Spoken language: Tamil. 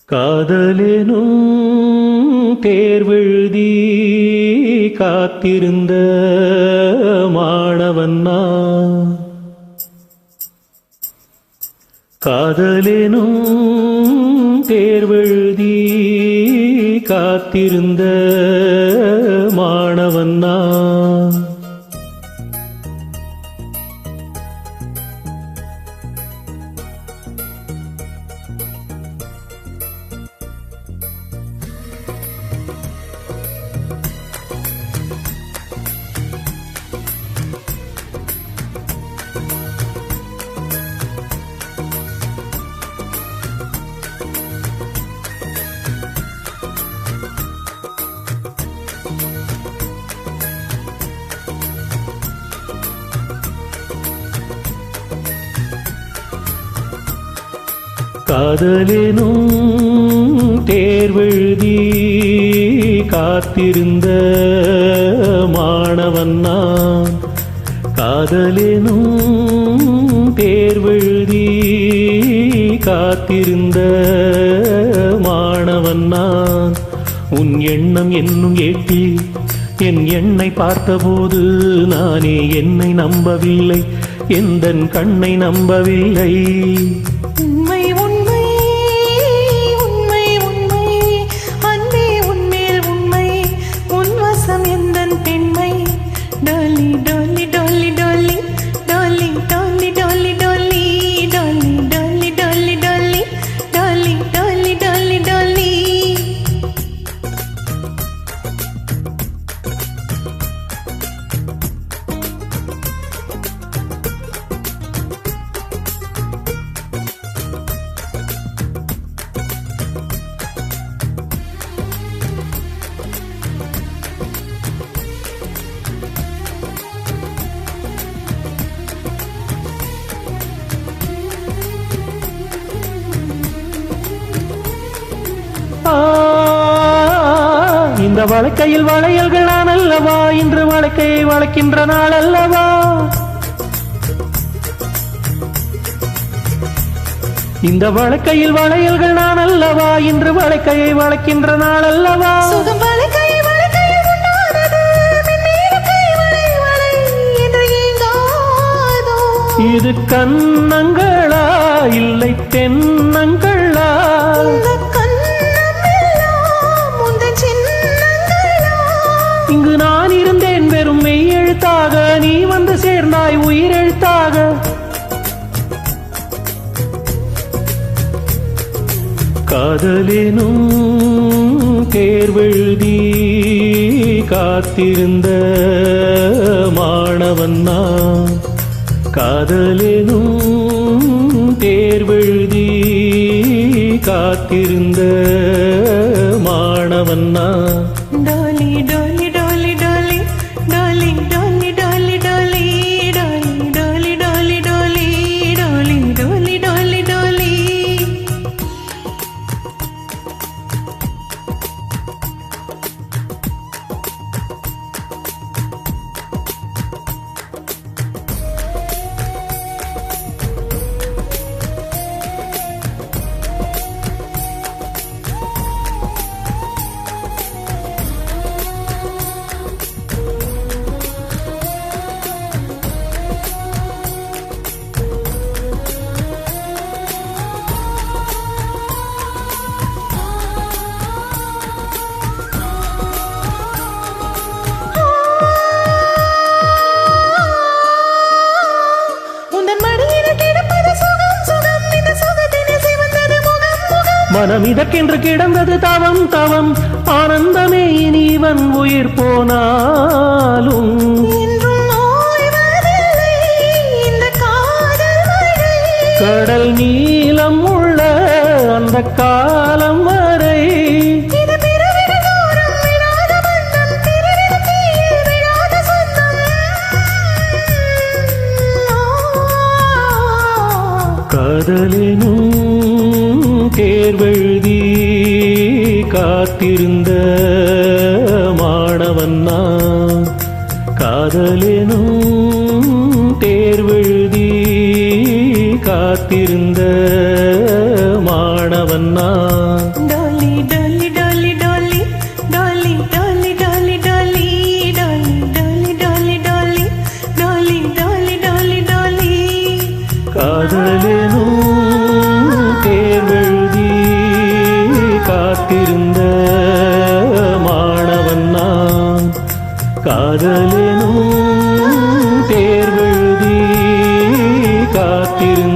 காதலெனும் தேர்வெழுதி காத்திருந்த மாணவன் நான். காதலெனும் தேர்வெழுதி காத்திருந்த மாணவன் நான். காதலெனும் தேர்வெழுதி காத்திருந்த மாணவன் நான். காதலெனும் தேர்வெழுதி காத்திருந்த மாணவன் நான். உன் எண்ணம் என்னும் ஏட்டில் என் எண்ணை பார்த்தபோது நானே என்னை நம்பவில்லை, எந்தன் கண்ணை நம்பவில்லை. இந்த வழக்கையில் வளையல்கள் நான் அல்லவா, இன்று வழக்கையை வளைக்கின்ற நாள் அல்லவா. இந்த வழக்கையில் வளையல்கள் நான் அல்லவா, இன்று வழக்கையை வளைக்கின்ற நாள் அல்லவா. இது கண்ணங்களா இல்லை தென்னங்களா? இங்கு நான் இருந்தேன் வெறும் மெய் எழுத்தாக, நீ வந்து சேர்ந்தாய் உயிரெழுத்தாக. காதலெனும் தேர்வெழுதி காத்திருந்த மாணவன் நான். காதலெனும் தேர்வெழுதி காத்திருந்த மாணவன் நான். டோலி டோலி டோலி டோலி டோலி டோலி டோலி டோலி டோலி டோலி டோலி டோலி டோலி டோலி டோலி. மனம் இதற்கென்று கிடந்தது தவம் தவம், ஆனந்தமே இனி இவன் உயிர் போனாலும். கடல் நீளம் உள்ள அந்த காலம் வரை காதலெனும் தேர்வெழுதி காத்திருந்த மாணவன் நான். காதலெனும் தேர்வெழுதி காத்திருந்த மாணவன் நான். காதலெனும் தேர்வெழுதி காத்திருந்த